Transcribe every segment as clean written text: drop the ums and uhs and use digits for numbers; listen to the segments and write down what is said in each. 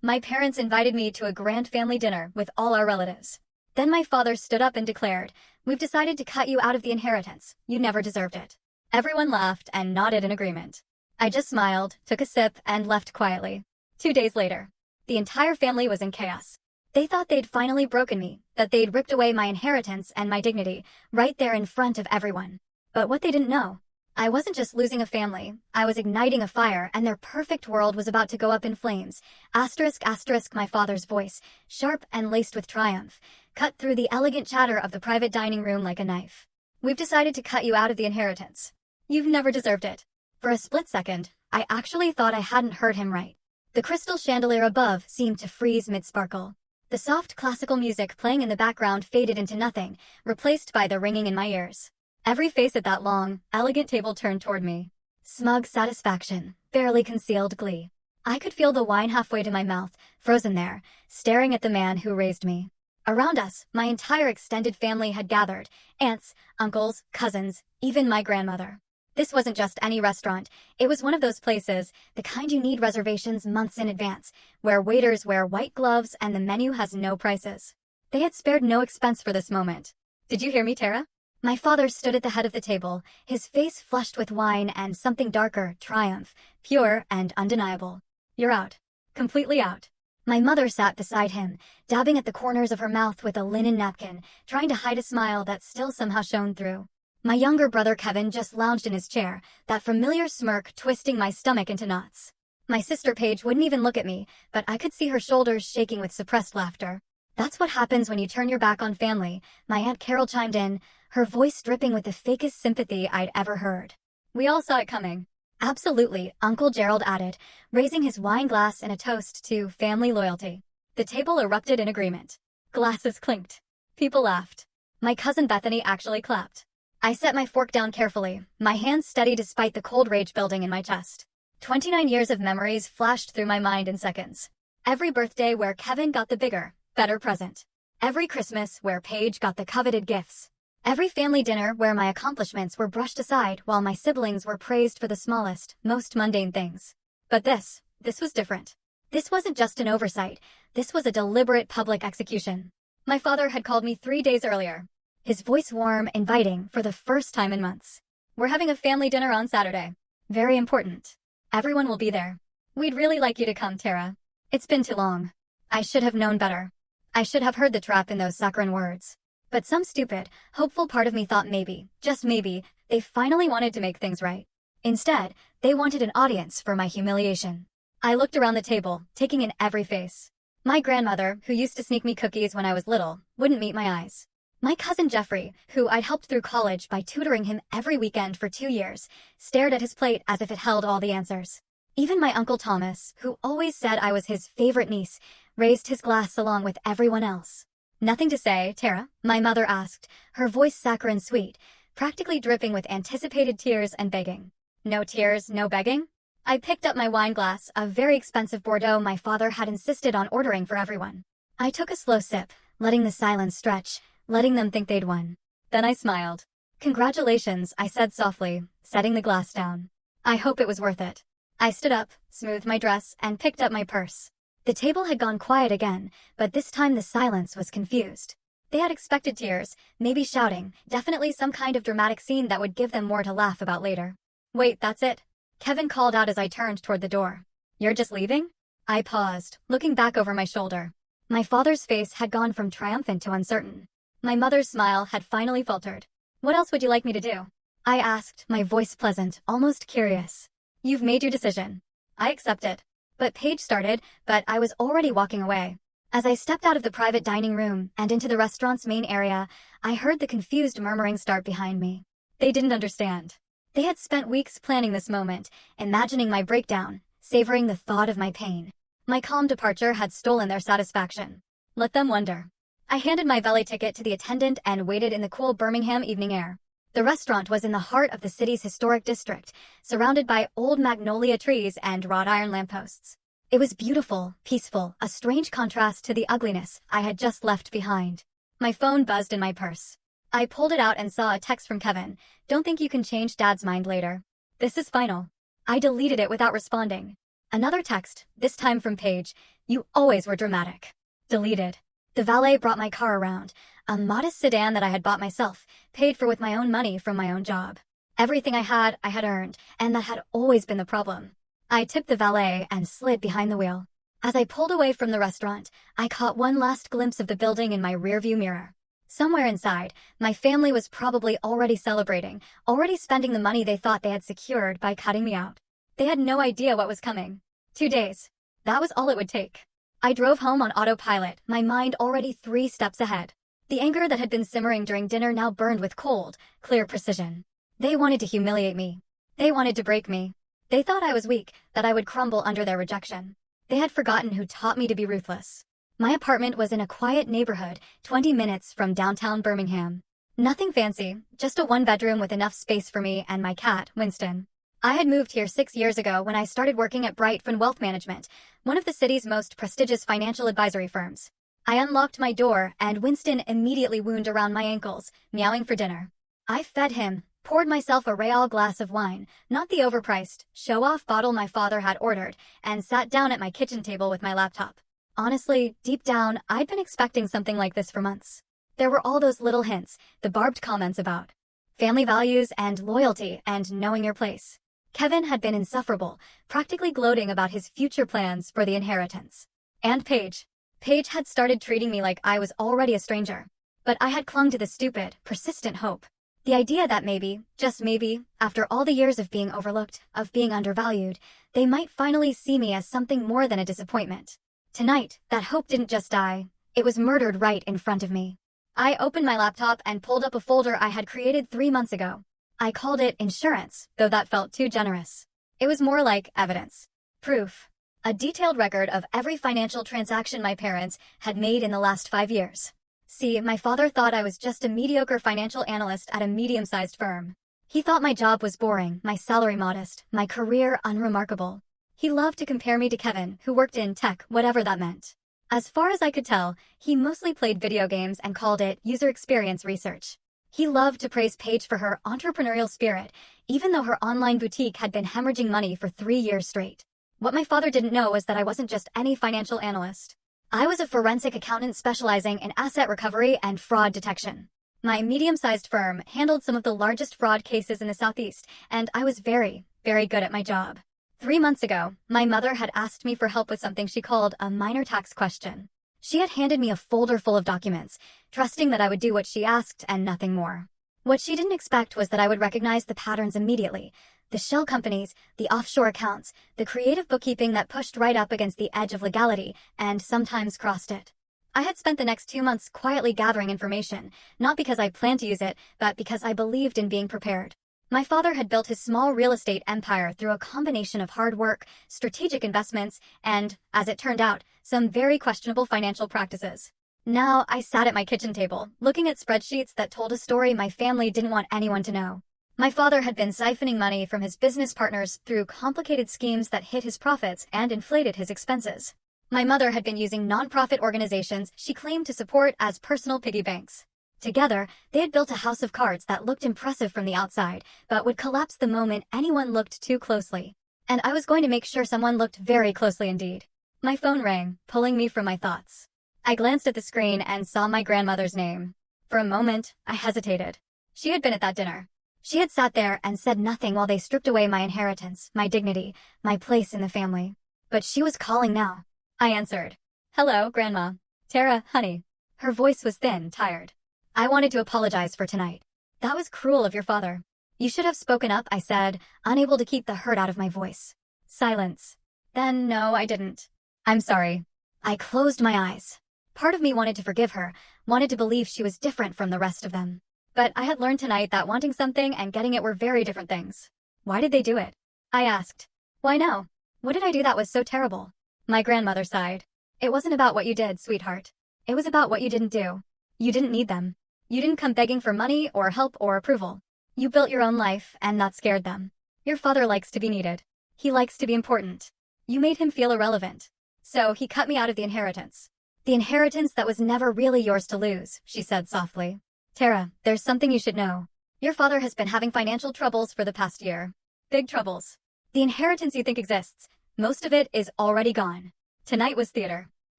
My parents invited me to a grand family dinner with all our relatives. Then my father stood up and declared, "We've decided to cut you out of the inheritance. You never deserved it." Everyone laughed and nodded in agreement. I just smiled, took a sip, and left quietly. 2 days later, the entire family was in chaos. They thought they'd finally broken me, that they'd ripped away my inheritance and my dignity, right there in front of everyone. But what they didn't know, I wasn't just losing a family, I was igniting a fire, and their perfect world was about to go up in flames. Asterisk asterisk, my father's voice, sharp and laced with triumph, cut through the elegant chatter of the private dining room like a knife. "We've decided to cut you out of the inheritance. You've never deserved it." For a split second, I actually thought I hadn't heard him right. The crystal chandelier above seemed to freeze mid-sparkle. The soft classical music playing in the background faded into nothing, replaced by the ringing in my ears. Every face at that long, elegant table turned toward me. Smug satisfaction, barely concealed glee. I could feel the wine halfway to my mouth, frozen there, staring at the man who raised me. Around us, my entire extended family had gathered, aunts, uncles, cousins, even my grandmother. This wasn't just any restaurant, it was one of those places, the kind you need reservations months in advance, where waiters wear white gloves and the menu has no prices. They had spared no expense for this moment. "Did you hear me, Tara?" My father stood at the head of the table, his face flushed with wine and something darker, triumph, pure and undeniable. "You're out. Completely out." My mother sat beside him, dabbing at the corners of her mouth with a linen napkin, trying to hide a smile that still somehow shone through. My younger brother Kevin just lounged in his chair, that familiar smirk twisting my stomach into knots. My sister Paige wouldn't even look at me, but I could see her shoulders shaking with suppressed laughter. "That's what happens when you turn your back on family," my Aunt Carol chimed in, her voice dripping with the fakest sympathy I'd ever heard. "We all saw it coming." "Absolutely," Uncle Gerald added, raising his wine glass in a toast to family loyalty. The table erupted in agreement. Glasses clinked. People laughed. My cousin Bethany actually clapped. I set my fork down carefully, my hands steady despite the cold rage building in my chest. 29 years of memories flashed through my mind in seconds. Every birthday where Kevin got the bigger, better present. Every Christmas where Paige got the coveted gifts. Every family dinner where my accomplishments were brushed aside while my siblings were praised for the smallest, most mundane things. But this was different. This wasn't just an oversight, this was a deliberate public execution. My father had called me 3 days earlier. His voice warm, inviting, for the first time in months. "We're having a family dinner on Saturday. Very important. Everyone will be there. We'd really like you to come, Tara. It's been too long." I should have known better. I should have heard the trap in those saccharine words. But some stupid, hopeful part of me thought maybe, just maybe, they finally wanted to make things right. Instead, they wanted an audience for my humiliation. I looked around the table, taking in every face. My grandmother, who used to sneak me cookies when I was little, wouldn't meet my eyes. My cousin Jeffrey, who I'd helped through college by tutoring him every weekend for 2 years, stared at his plate as if it held all the answers. Even my Uncle Thomas, who always said I was his favorite niece, raised his glass along with everyone else. "Nothing to say, Tara?" my mother asked, her voice saccharine sweet, practically dripping with anticipated tears and begging. "No tears, no begging?" I picked up my wine glass, a very expensive Bordeaux my father had insisted on ordering for everyone. I took a slow sip, letting the silence stretch, letting them think they'd won. Then I smiled. "Congratulations," I said softly, setting the glass down. "I hope it was worth it." I stood up, smoothed my dress, and picked up my purse. The table had gone quiet again, but this time the silence was confused. They had expected tears, maybe shouting, definitely some kind of dramatic scene that would give them more to laugh about later. "Wait, that's it?" Kevin called out as I turned toward the door. "You're just leaving?" I paused, looking back over my shoulder. My father's face had gone from triumphant to uncertain. My mother's smile had finally faltered. "What else would you like me to do?" I asked, my voice pleasant, almost curious. "You've made your decision. I accept it." But Paige started, but I was already walking away. As I stepped out of the private dining room and into the restaurant's main area, I heard the confused murmuring start behind me. They didn't understand. They had spent weeks planning this moment, imagining my breakdown, savoring the thought of my pain. My calm departure had stolen their satisfaction. Let them wonder. I handed my valet ticket to the attendant and waited in the cool Birmingham evening air. The restaurant was in the heart of the city's historic district, surrounded by old magnolia trees and wrought iron lampposts. It was beautiful, peaceful, a strange contrast to the ugliness I had just left behind. My phone buzzed in my purse. I pulled it out and saw a text from Kevin. "Don't think you can change Dad's mind later. This is final." I deleted it without responding. Another text, this time from Paige. You always were dramatic. Deleted. The valet brought my car around, a modest sedan that I had bought myself, paid for with my own money from my own job. Everything I had earned, and that had always been the problem. I tipped the valet and slid behind the wheel. As I pulled away from the restaurant, I caught one last glimpse of the building in my rearview mirror. Somewhere inside, my family was probably already celebrating, already spending the money they thought they had secured by cutting me out. They had no idea what was coming. 2 days. That was all it would take. I drove home on autopilot, my mind already 3 steps ahead. The anger that had been simmering during dinner now burned with cold, clear precision. They wanted to humiliate me. They wanted to break me. They thought I was weak, that I would crumble under their rejection. They had forgotten who taught me to be ruthless. My apartment was in a quiet neighborhood, 20 minutes from downtown Birmingham. Nothing fancy, just a 1-bedroom with enough space for me and my cat, Winston. I had moved here 6 years ago when I started working at Brightfin Wealth Management, one of the city's most prestigious financial advisory firms. I unlocked my door, and Winston immediately wound around my ankles, meowing for dinner. I fed him, poured myself a Real glass of wine, not the overpriced, show-off bottle my father had ordered, and sat down at my kitchen table with my laptop. Honestly, deep down, I'd been expecting something like this for months. There were all those little hints, the barbed comments about family values and loyalty and knowing your place. Kevin had been insufferable, practically gloating about his future plans for the inheritance. And Paige. Paige had started treating me like I was already a stranger. But I had clung to the stupid, persistent hope. The idea that maybe, just maybe, after all the years of being overlooked, of being undervalued, they might finally see me as something more than a disappointment. Tonight, that hope didn't just die, it was murdered right in front of me. I opened my laptop and pulled up a folder I had created 3 months ago. I called it insurance, though that felt too generous. It was more like evidence. Proof. A detailed record of every financial transaction my parents had made in the last 5 years. See, my father thought I was just a mediocre financial analyst at a medium-sized firm. He thought my job was boring, my salary modest, my career unremarkable. He loved to compare me to Kevin, who worked in tech, whatever that meant. As far as I could tell, he mostly played video games and called it user experience research. He loved to praise Paige for her entrepreneurial spirit, even though her online boutique had been hemorrhaging money for 3 years straight. What my father didn't know was that I wasn't just any financial analyst. I was a forensic accountant specializing in asset recovery and fraud detection. My medium-sized firm handled some of the largest fraud cases in the Southeast, and I was very, very good at my job. 3 months ago, my mother had asked me for help with something she called a minor tax question. She had handed me a folder full of documents, trusting that I would do what she asked and nothing more. What she didn't expect was that I would recognize the patterns immediately. The shell companies, the offshore accounts, the creative bookkeeping that pushed right up against the edge of legality and sometimes crossed it. I had spent the next 2 months quietly gathering information, not because I planned to use it, but because I believed in being prepared. My father had built his small real estate empire through a combination of hard work, strategic investments, and, as it turned out, some very questionable financial practices. Now, I sat at my kitchen table, looking at spreadsheets that told a story my family didn't want anyone to know. My father had been siphoning money from his business partners through complicated schemes that hid his profits and inflated his expenses. My mother had been using nonprofit organizations she claimed to support as personal piggy banks. Together, they had built a house of cards that looked impressive from the outside, but would collapse the moment anyone looked too closely. And I was going to make sure someone looked very closely indeed. My phone rang, pulling me from my thoughts. I glanced at the screen and saw my grandmother's name. For a moment, I hesitated. She had been at that dinner. She had sat there and said nothing while they stripped away my inheritance, my dignity, my place in the family. But she was calling now. I answered. "Hello, Grandma. Tara, honey." Her voice was thin, tired. "I wanted to apologize for tonight. That was cruel of your father. You should have spoken up," I said, unable to keep the hurt out of my voice. Silence. "Then no, I didn't. I'm sorry." I closed my eyes. Part of me wanted to forgive her, wanted to believe she was different from the rest of them. But I had learned tonight that wanting something and getting it were very different things. "Why did they do it?" I asked. "Why no? What did I do that was so terrible?" My grandmother sighed. "It wasn't about what you did, sweetheart. It was about what you didn't do. You didn't need them. You didn't come begging for money or help or approval. You built your own life, and that scared them. Your father likes to be needed. He likes to be important. You made him feel irrelevant. So he cut me out of the inheritance. The inheritance that was never really yours to lose," she said softly. "Tara, there's something you should know. Your father has been having financial troubles for the past year. Big troubles. The inheritance you think exists, most of it is already gone. Tonight was theater.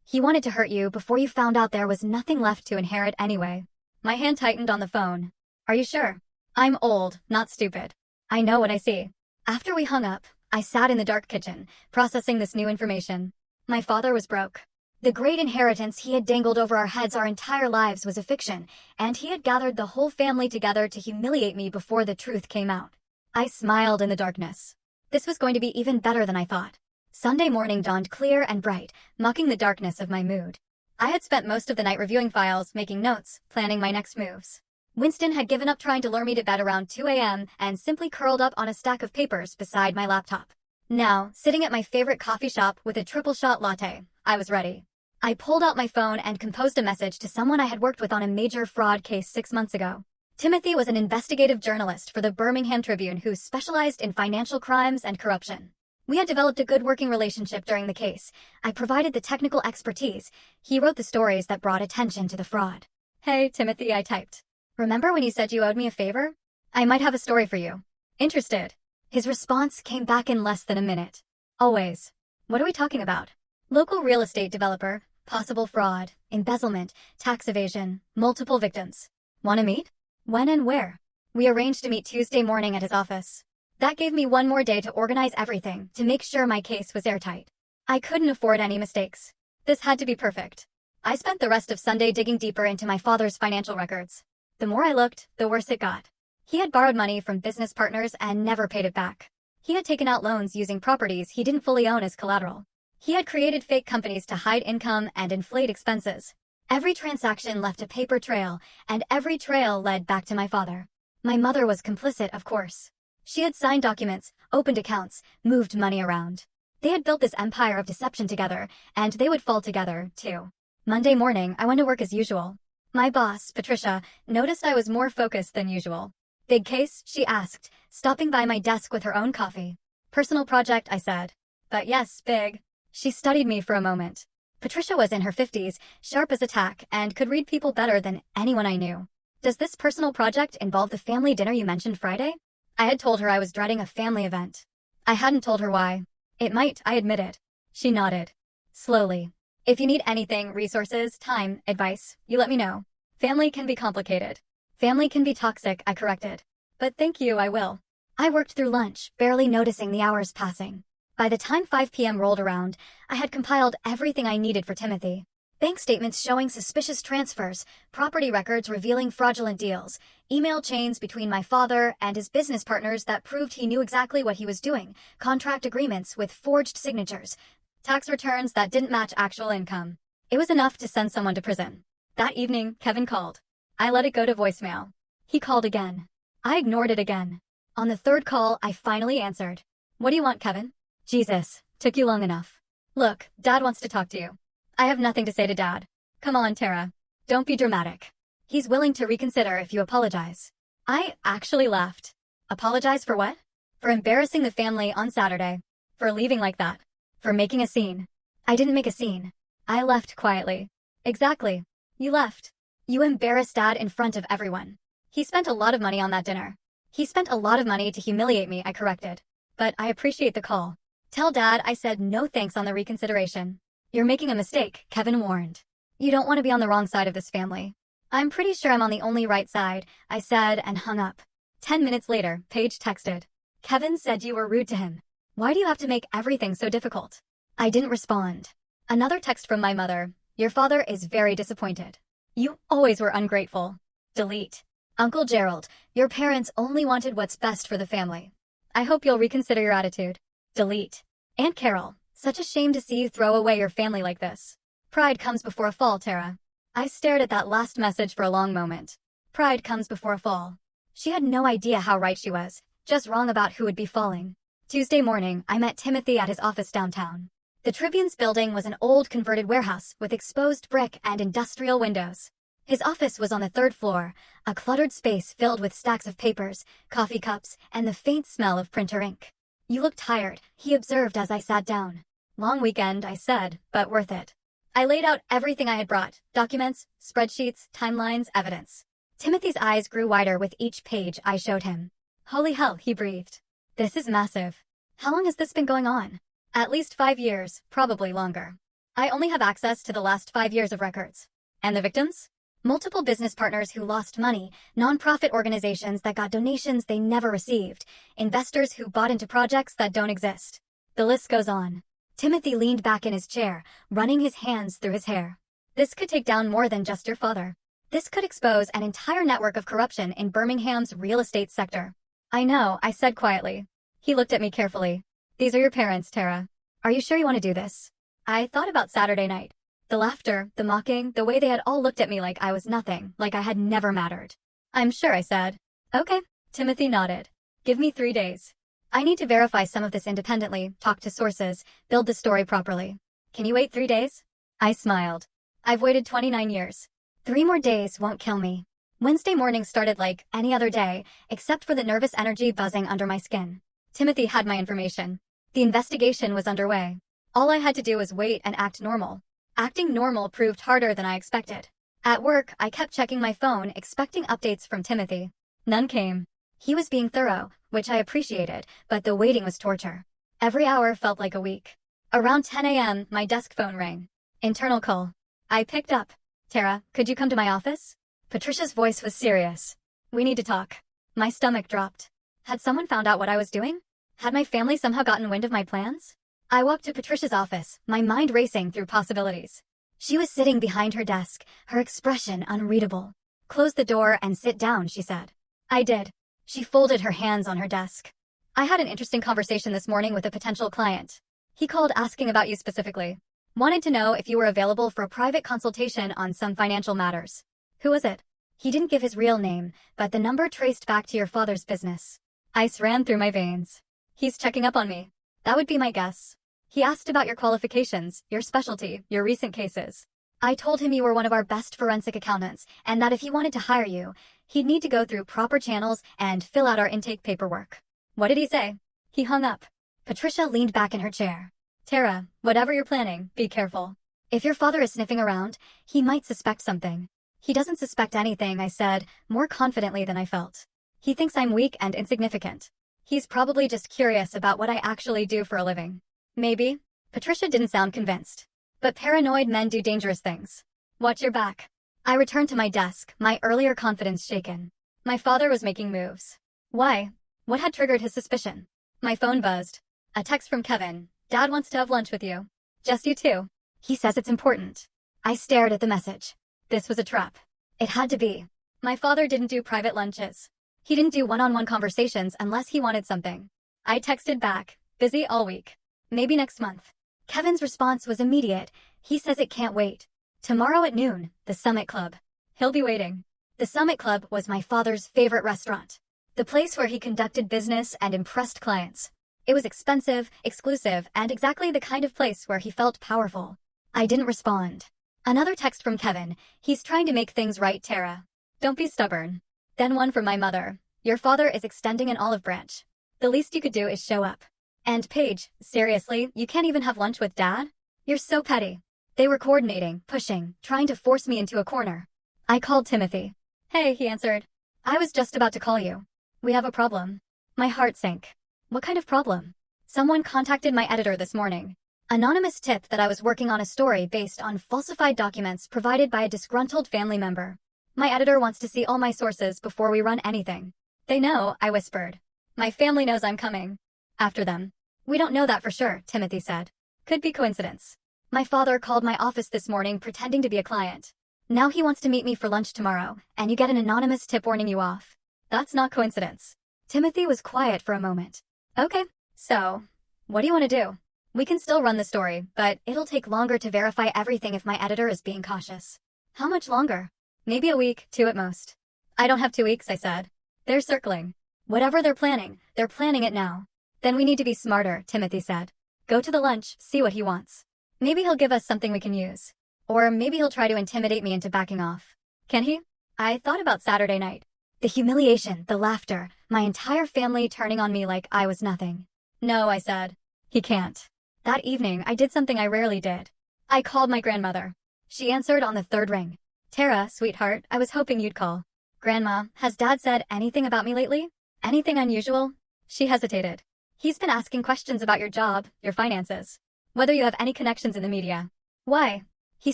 He wanted to hurt you before you found out there was nothing left to inherit anyway. My hand tightened on the phone. Are you sure? I'm old, not stupid. I know what I see. After we hung up, I sat in the dark kitchen, processing this new information. My father was broke. The great inheritance he had dangled over our heads our entire lives was a fiction, and he had gathered the whole family together to humiliate me before the truth came out. I smiled in the darkness. This was going to be even better than I thought. Sunday morning dawned clear and bright, mocking the darkness of my mood. I had spent most of the night reviewing files, making notes, planning my next moves. Winston had given up trying to lure me to bed around 2 a.m. and simply curled up on a stack of papers beside my laptop. Now, sitting at my favorite coffee shop with a triple shot latte, I was ready. I pulled out my phone and composed a message to someone I had worked with on a major fraud case 6 months ago. Timothy was an investigative journalist for the Birmingham Tribune who specialized in financial crimes and corruption. We had developed a good working relationship during the case. I provided the technical expertise. He wrote the stories that brought attention to the fraud. Hey, Timothy, I typed. Remember when you said you owed me a favor? I might have a story for you. Interested? His response came back in less than a minute. Always. What are we talking about? Local real estate developer, possible fraud, embezzlement, tax evasion, multiple victims. Want to meet? When and where? We arranged to meet Tuesday morning at his office. That gave me one more day to organize everything to make sure my case was airtight. I couldn't afford any mistakes. This had to be perfect. I spent the rest of Sunday digging deeper into my father's financial records. The more I looked, the worse it got. He had borrowed money from business partners and never paid it back. He had taken out loans using properties he didn't fully own as collateral. He had created fake companies to hide income and inflate expenses. Every transaction left a paper trail, and every trail led back to my father. My mother was complicit, of course. She had signed documents, opened accounts, moved money around. They had built this empire of deception together, and they would fall together, too. Monday morning, I went to work as usual. My boss, Patricia, noticed I was more focused than usual. Big case, she asked, stopping by my desk with her own coffee. Personal project, I said. But yes, big. She studied me for a moment. Patricia was in her 50s, sharp as a tack, and could read people better than anyone I knew. Does this personal project involve the family dinner you mentioned Friday? I had told her I was dreading a family event. I hadn't told her why. It might, I admitted. She nodded. Slowly. If you need anything, resources, time, advice, you let me know. Family can be complicated. Family can be toxic, I corrected. But thank you, I will. I worked through lunch, barely noticing the hours passing. By the time 5 p.m. rolled around, I had compiled everything I needed for Timothy. Bank statements showing suspicious transfers, property records revealing fraudulent deals, email chains between my father and his business partners that proved he knew exactly what he was doing, contract agreements with forged signatures, tax returns that didn't match actual income. It was enough to send someone to prison. That evening, Kevin called. I let it go to voicemail. He called again. I ignored it again. On the third call, I finally answered. What do you want, Kevin? Jesus, took you long enough. Look, Dad wants to talk to you. I have nothing to say to Dad. Come on, Tara. Don't be dramatic. He's willing to reconsider if you apologize. I actually laughed. Apologize for what? For embarrassing the family on Saturday. For leaving like that. For making a scene. I didn't make a scene. I left quietly. Exactly. You left. You embarrassed Dad in front of everyone. He spent a lot of money on that dinner. He spent a lot of money to humiliate me, I corrected. But I appreciate the call. Tell Dad I said no thanks on the reconsideration. You're making a mistake, Kevin warned. You don't want to be on the wrong side of this family. I'm pretty sure I'm on the only right side, I said and hung up. 10 minutes later, Paige texted. Kevin said you were rude to him. Why do you have to make everything so difficult? I didn't respond. Another text from my mother. Your father is very disappointed. You always were ungrateful. Delete. Uncle Gerald, your parents only wanted what's best for the family. I hope you'll reconsider your attitude. Delete. Aunt Carol, such a shame to see you throw away your family like this. Pride comes before a fall, Tara. I stared at that last message for a long moment. Pride comes before a fall. She had no idea how right she was, just wrong about who would be falling. Tuesday morning, I met Timothy at his office downtown. The Tribune's building was an old converted warehouse with exposed brick and industrial windows. His office was on the 3rd floor, a cluttered space filled with stacks of papers, coffee cups, and the faint smell of printer ink. You look tired, he observed as I sat down. Long weekend, I said, but worth it. I laid out everything I had brought, documents, spreadsheets, timelines, evidence. Timothy's eyes grew wider with each page I showed him. Holy hell, he breathed. This is massive. How long has this been going on? At least 5 years, probably longer. I only have access to the last 5 years of records. And the victims? Multiple business partners who lost money, nonprofit organizations that got donations they never received, investors who bought into projects that don't exist. The list goes on. Timothy leaned back in his chair, running his hands through his hair. This could take down more than just your father. This could expose an entire network of corruption in Birmingham's real estate sector. I know, I said quietly. He looked at me carefully. These are your parents, Tara. Are you sure you want to do this? I thought about Saturday night. The laughter, the mocking, the way they had all looked at me like I was nothing, like I had never mattered. I'm sure, I said. Okay, Timothy nodded. Give me 3 days. I need to verify some of this independently, talk to sources, build the story properly. Can you wait 3 days? I smiled. I've waited 29 years. 3 more days won't kill me. Wednesday morning started like any other day, except for the nervous energy buzzing under my skin. Timothy had my information. The investigation was underway. All I had to do was wait and act normal. Acting normal proved harder than I expected. At work, I kept checking my phone, expecting updates from Timothy. None came. He was being thorough, which I appreciated, but the waiting was torture. Every hour felt like a week. Around 10 a.m., my desk phone rang. Internal call. I picked up. Tara, could you come to my office? Patricia's voice was serious. We need to talk. My stomach dropped. Had someone found out what I was doing? Had my family somehow gotten wind of my plans? I walked to Patricia's office, my mind racing through possibilities. She was sitting behind her desk, her expression unreadable. Close the door and sit down, she said. I did. She folded her hands on her desk. I had an interesting conversation this morning with a potential client. He called asking about you specifically. Wanted to know if you were available for a private consultation on some financial matters. Who was it? He didn't give his real name, but the number traced back to your father's business. Ice ran through my veins. He's checking up on me. That would be my guess. He asked about your qualifications, your specialty, your recent cases. I told him you were one of our best forensic accountants, and that if he wanted to hire you, he'd need to go through proper channels and fill out our intake paperwork. What did he say? He hung up. Patricia leaned back in her chair. Tara, whatever you're planning, be careful. If your father is sniffing around, he might suspect something. He doesn't suspect anything, I said, more confidently than I felt. He thinks I'm weak and insignificant. He's probably just curious about what I actually do for a living. Maybe. Patricia didn't sound convinced. But paranoid men do dangerous things. Watch your back. I returned to my desk, my earlier confidence shaken. My father was making moves. Why? What had triggered his suspicion? My phone buzzed. A text from Kevin. Dad wants to have lunch with you. Just you two. He says it's important. I stared at the message. This was a trap. It had to be. My father didn't do private lunches. He didn't do one-on-one conversations unless he wanted something. I texted back. Busy all week. Maybe next month. Kevin's response was immediate. He says it can't wait. Tomorrow at noon, the Summit Club. He'll be waiting. The Summit Club was my father's favorite restaurant. The place where he conducted business and impressed clients. It was expensive, exclusive, and exactly the kind of place where he felt powerful. I didn't respond. Another text from Kevin. He's trying to make things right, Tara. Don't be stubborn. Then one from my mother. Your father is extending an olive branch. The least you could do is show up. And Paige, seriously, you can't even have lunch with Dad? You're so petty. They were coordinating, pushing, trying to force me into a corner. I called Timothy. Hey, he answered. I was just about to call you. We have a problem. My heart sank. What kind of problem? Someone contacted my editor this morning. Anonymous tip that I was working on a story based on falsified documents provided by a disgruntled family member. My editor wants to see all my sources before we run anything. They know, I whispered. My family knows I'm coming. After them. We don't know that for sure, Timothy said. Could be coincidence. My father called my office this morning pretending to be a client. Now he wants to meet me for lunch tomorrow, and you get an anonymous tip warning you off. That's not coincidence. Timothy was quiet for a moment. Okay, so, what do you want to do? We can still run the story, but it'll take longer to verify everything if my editor is being cautious. How much longer? Maybe a week, 2 at most. I don't have 2 weeks, I said. They're circling. Whatever they're planning it now. Then we need to be smarter, Timothy said. Go to the lunch, see what he wants. Maybe he'll give us something we can use. Or maybe he'll try to intimidate me into backing off. Can he? I thought about Saturday night. The humiliation, the laughter, my entire family turning on me like I was nothing. No, I said. He can't. That evening, I did something I rarely did. I called my grandmother. She answered on the 3rd ring. Tara, sweetheart, I was hoping you'd call. Grandma, has Dad said anything about me lately? Anything unusual? She hesitated. He's been asking questions about your job, your finances. Whether you have any connections in the media. Why? He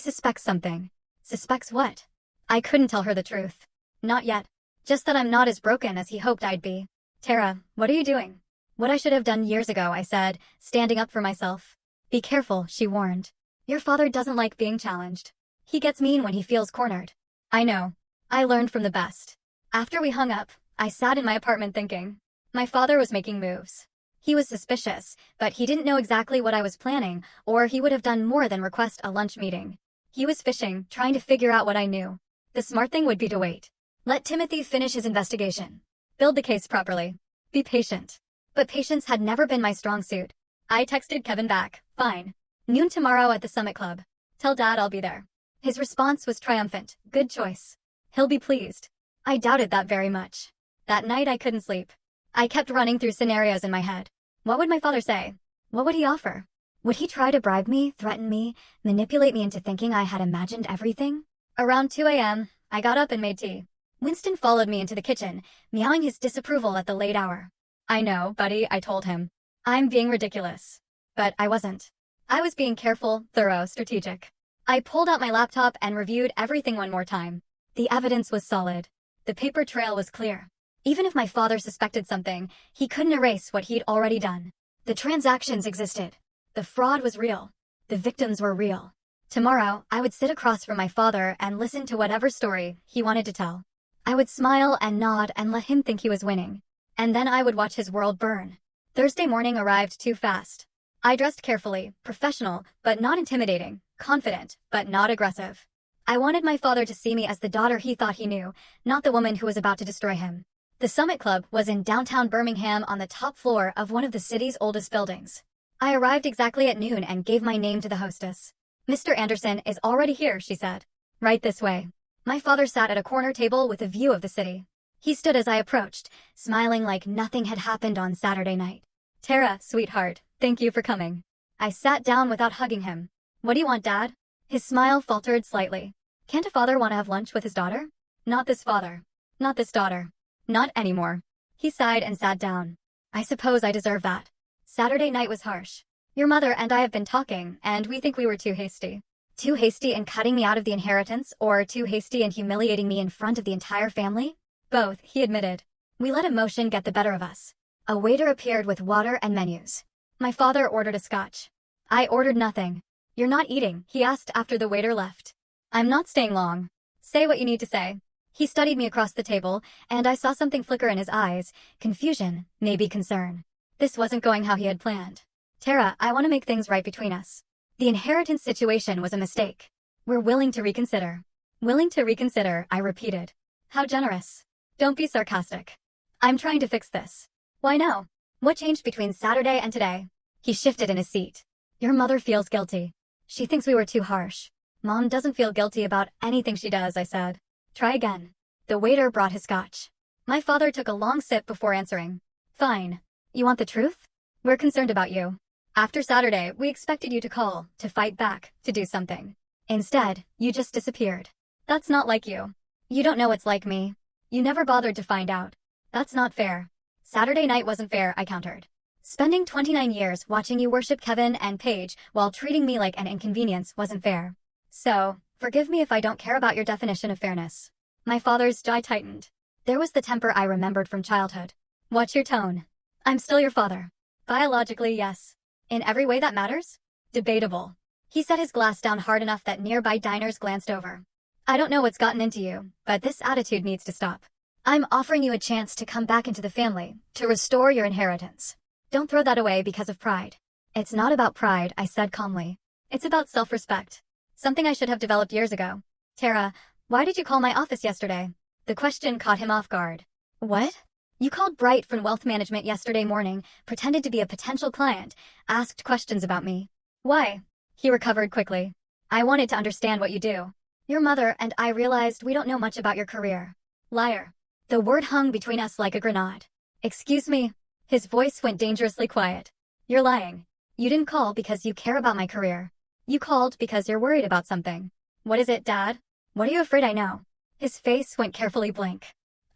suspects something. Suspects what? I couldn't tell her the truth. Not yet. Just that I'm not as broken as he hoped I'd be. Tara, what are you doing? What I should have done years ago, I said, standing up for myself. Be careful, she warned. Your father doesn't like being challenged. He gets mean when he feels cornered. I know. I learned from the best. After we hung up, I sat in my apartment thinking. My father was making moves. He was suspicious, but he didn't know exactly what I was planning, or he would have done more than request a lunch meeting. He was fishing, trying to figure out what I knew. The smart thing would be to wait. Let Timothy finish his investigation. Build the case properly. Be patient. But patience had never been my strong suit. I texted Kevin back, fine. Noon tomorrow at the Summit Club. Tell Dad I'll be there. His response was triumphant. Good choice. He'll be pleased. I doubted that very much. That night I couldn't sleep. I kept running through scenarios in my head. What would my father say? What would he offer? Would he try to bribe me, threaten me, manipulate me into thinking I had imagined everything? Around 2 a.m., I got up and made tea. Winston followed me into the kitchen, meowing his disapproval at the late hour. I know, buddy, I told him. I'm being ridiculous. But I wasn't. I was being careful, thorough, strategic. I pulled out my laptop and reviewed everything one more time. The evidence was solid. The paper trail was clear. Even if my father suspected something, he couldn't erase what he'd already done. The transactions existed. The fraud was real. The victims were real. Tomorrow, I would sit across from my father and listen to whatever story he wanted to tell. I would smile and nod and let him think he was winning. And then I would watch his world burn. Thursday morning arrived too fast. I dressed carefully, professional, but not intimidating, confident, but not aggressive. I wanted my father to see me as the daughter he thought he knew, not the woman who was about to destroy him. The Summit Club was in downtown Birmingham on the top floor of one of the city's oldest buildings. I arrived exactly at noon and gave my name to the hostess. Mr. Anderson is already here, she said. Right this way. My father sat at a corner table with a view of the city. He stood as I approached, smiling like nothing had happened on Saturday night. Tara, sweetheart, thank you for coming. I sat down without hugging him. What do you want, Dad? His smile faltered slightly. Can't a father want to have lunch with his daughter? Not this father. Not this daughter. Not anymore. He sighed and sat down. I suppose I deserve that. Saturday night was harsh. Your mother and I have been talking, and we think we were too hasty. Too hasty in cutting me out of the inheritance, or too hasty in humiliating me in front of the entire family? Both, he admitted. We let emotion get the better of us. A waiter appeared with water and menus. My father ordered a scotch. I ordered nothing. You're not eating, he asked after the waiter left. I'm not staying long. Say what you need to say. He studied me across the table, and I saw something flicker in his eyes, confusion, maybe concern. This wasn't going how he had planned. Tara, I want to make things right between us. The inheritance situation was a mistake. We're willing to reconsider. Willing to reconsider, I repeated. How generous. Don't be sarcastic. I'm trying to fix this. Why no? What changed between Saturday and today? He shifted in his seat. Your mother feels guilty. She thinks we were too harsh. Mom doesn't feel guilty about anything she does, I said. Try again. The waiter brought his scotch. My father took a long sip before answering. Fine. You want the truth? We're concerned about you. After Saturday, we expected you to call, to fight back, to do something. Instead, you just disappeared. That's not like you. You don't know what's like me. You never bothered to find out. That's not fair. Saturday night wasn't fair, I countered. Spending 29 years watching you worship Kevin and Paige while treating me like an inconvenience wasn't fair. So, forgive me if I don't care about your definition of fairness. My father's jaw tightened. There was the temper I remembered from childhood. Watch your tone. I'm still your father. Biologically, yes. In every way that matters? Debatable. He set his glass down hard enough that nearby diners glanced over. I don't know what's gotten into you, but this attitude needs to stop. I'm offering you a chance to come back into the family, to restore your inheritance. Don't throw that away because of pride. It's not about pride, I said calmly. It's about self-respect. Something I should have developed years ago. Tara, why did you call my office yesterday? The question caught him off guard. What? You called Bright from Wealth Management yesterday morning, pretended to be a potential client, asked questions about me. Why? He recovered quickly. I wanted to understand what you do. Your mother and I realized we don't know much about your career. Liar. The word hung between us like a grenade. Excuse me. His voice went dangerously quiet. You're lying. You didn't call because you care about my career. You called because you're worried about something. What is it, Dad? What are you afraid I know? His face went carefully blank.